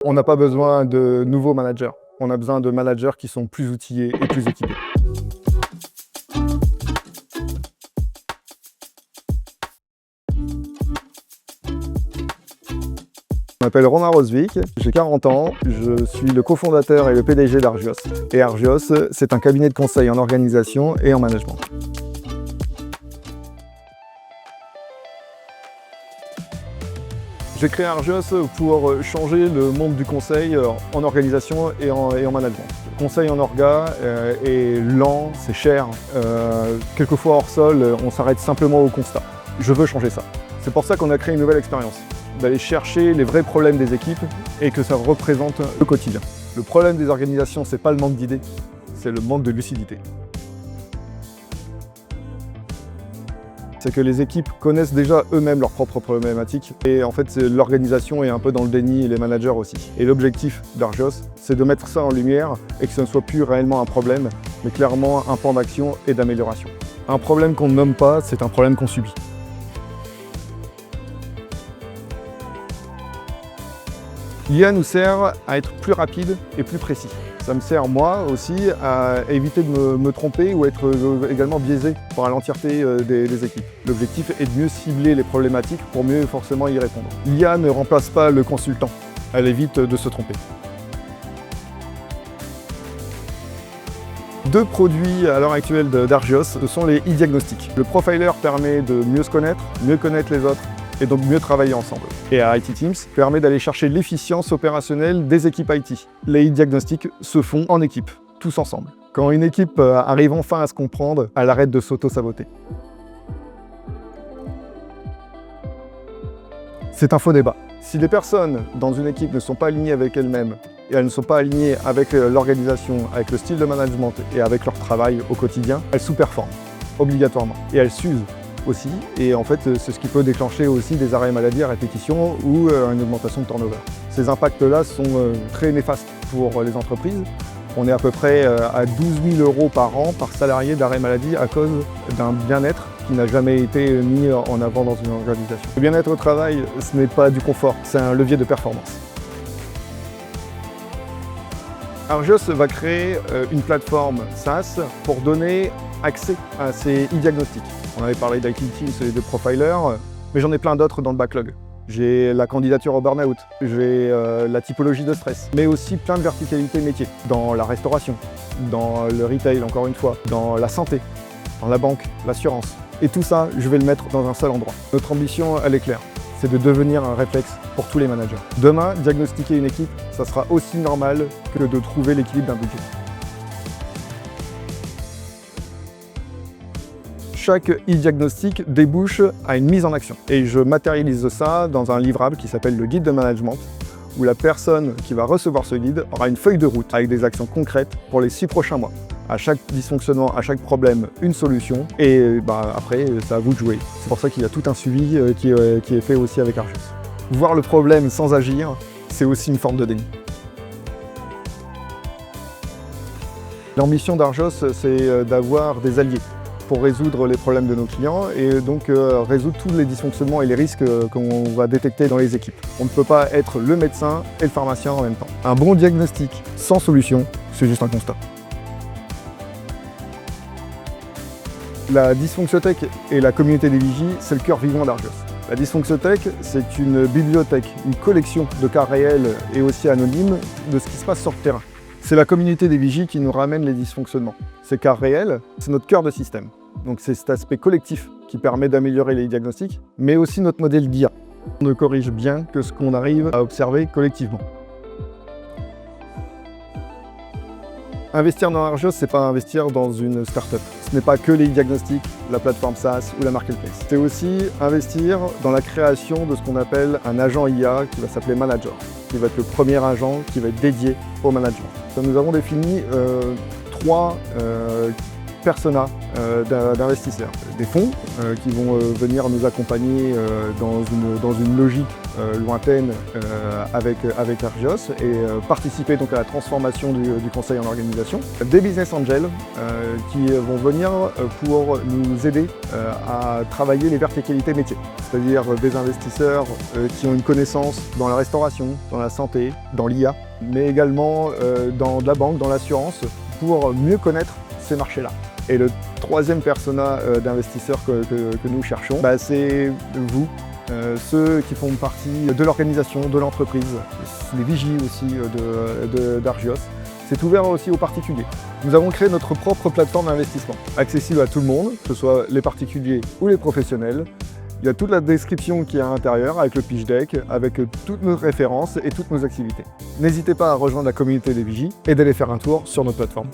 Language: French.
On n'a pas besoin de nouveaux managers. On a besoin de managers qui sont plus outillés et plus équipés. Je m'appelle Romain Rosvik, j'ai 40 ans, je suis le cofondateur et le PDG d'Argios. Et Argios, c'est un cabinet de conseil en organisation et en management. J'ai créé Argios pour changer le monde du conseil en organisation et en management. Le conseil en orga est lent, c'est cher. Quelquefois hors sol, on s'arrête simplement au constat. Je veux changer ça. C'est pour ça qu'on a créé une nouvelle expérience, d'aller chercher les vrais problèmes des équipes et que ça représente le quotidien. Le problème des organisations, c'est pas le manque d'idées, c'est le manque de lucidité. C'est que les équipes connaissent déjà eux-mêmes leurs propres problématiques et en fait l'organisation est un peu dans le déni et les managers aussi. Et l'objectif d'Argios, c'est de mettre ça en lumière et que ce ne soit plus réellement un problème, mais clairement un plan d'action et d'amélioration. Un problème qu'on ne nomme pas, c'est un problème qu'on subit. L'IA nous sert à être plus rapide et plus précis. Ça me sert moi aussi à éviter de me tromper ou être également biaisé par l'entièreté des équipes. L'objectif est de mieux cibler les problématiques pour mieux forcément y répondre. L'IA ne remplace pas le consultant, elle évite de se tromper. Deux produits à l'heure actuelle d'Argios, ce sont les e-diagnostics. Le profiler permet de mieux se connaître, mieux connaître les autres, et donc mieux travailler ensemble. Et à IT Teams permet d'aller chercher l'efficience opérationnelle des équipes IT. Les e-diagnostics se font en équipe, tous ensemble. Quand une équipe arrive enfin à se comprendre, elle arrête de s'auto-saboter. C'est un faux débat. Si les personnes dans une équipe ne sont pas alignées avec elles-mêmes, et elles ne sont pas alignées avec l'organisation, avec le style de management et avec leur travail au quotidien, elles sous-performent, obligatoirement. Et elles s'usent aussi, et en fait c'est ce qui peut déclencher aussi des arrêts maladie à répétition ou une augmentation de turnover. Ces impacts-là sont très néfastes pour les entreprises. On est à peu près à 12 000 € par an par salarié d'arrêt maladie à cause d'un bien-être qui n'a jamais été mis en avant dans une organisation. Le bien-être au travail, ce n'est pas du confort, c'est un levier de performance. Argios va créer une plateforme SaaS pour donner accès à ces e-diagnostics. On avait parlé d'IT Teams et de Profiler, mais j'en ai plein d'autres dans le backlog. J'ai la candidature au burn-out, j'ai la typologie de stress, mais aussi plein de verticalités métiers, dans la restauration, dans le retail encore une fois, dans la santé, dans la banque, l'assurance. Et tout ça, je vais le mettre dans un seul endroit. Notre ambition, elle est claire, c'est de devenir un réflexe pour tous les managers. Demain, diagnostiquer une équipe, ça sera aussi normal que de trouver l'équilibre d'un budget. Chaque e-diagnostic débouche à une mise en action. Et je matérialise ça dans un livrable qui s'appelle le guide de management, où la personne qui va recevoir ce guide aura une feuille de route avec des actions concrètes pour les 6 prochains mois. À chaque dysfonctionnement, à chaque problème, une solution. Et après, c'est à vous de jouer. C'est pour ça qu'il y a tout un suivi qui est fait aussi avec Argios. Voir le problème sans agir, c'est aussi une forme de déni. L'ambition d'Argios, c'est d'avoir des alliés pour résoudre les problèmes de nos clients et donc résoudre tous les dysfonctionnements et les risques qu'on va détecter dans les équipes. On ne peut pas être le médecin et le pharmacien en même temps. Un bon diagnostic sans solution, c'est juste un constat. La Dysfonctiothèque et la communauté des vigies, c'est le cœur vivant d'Argios. La Dysfonctiothèque, c'est une bibliothèque, une collection de cas réels et aussi anonymes de ce qui se passe sur le terrain. C'est la communauté des vigies qui nous ramène les dysfonctionnements. Ces cas réels, c'est notre cœur de système. Donc c'est cet aspect collectif qui permet d'améliorer les diagnostics, mais aussi notre modèle d'IA. On ne corrige bien que ce qu'on arrive à observer collectivement. Investir dans Argios, c'est pas investir dans une start-up. Ce n'est pas que les diagnostics, la plateforme SaaS ou la marketplace. C'est aussi investir dans la création de ce qu'on appelle un agent IA qui va s'appeler Manager, qui va être le premier agent qui va être dédié au management. Nous avons défini 3 personas d'investisseurs. Des fonds qui vont venir nous accompagner dans une logique lointaine avec Argios et participer donc à la transformation du conseil en organisation. Des business angels qui vont venir pour nous aider à travailler les verticalités métiers, c'est-à-dire des investisseurs qui ont une connaissance dans la restauration, dans la santé, dans l'IA, mais également dans la banque, dans l'assurance, pour mieux connaître ces marchés-là. Et le troisième persona d'investisseurs que nous cherchons, c'est vous, ceux qui font partie de l'organisation, de l'entreprise, les vigies aussi d'Argios. C'est ouvert aussi aux particuliers. Nous avons créé notre propre plateforme d'investissement, accessible à tout le monde, que ce soit les particuliers ou les professionnels. Il y a toute la description qui est à l'intérieur, avec le pitch deck, avec toutes nos références et toutes nos activités. N'hésitez pas à rejoindre la communauté des vigies et d'aller faire un tour sur notre plateforme.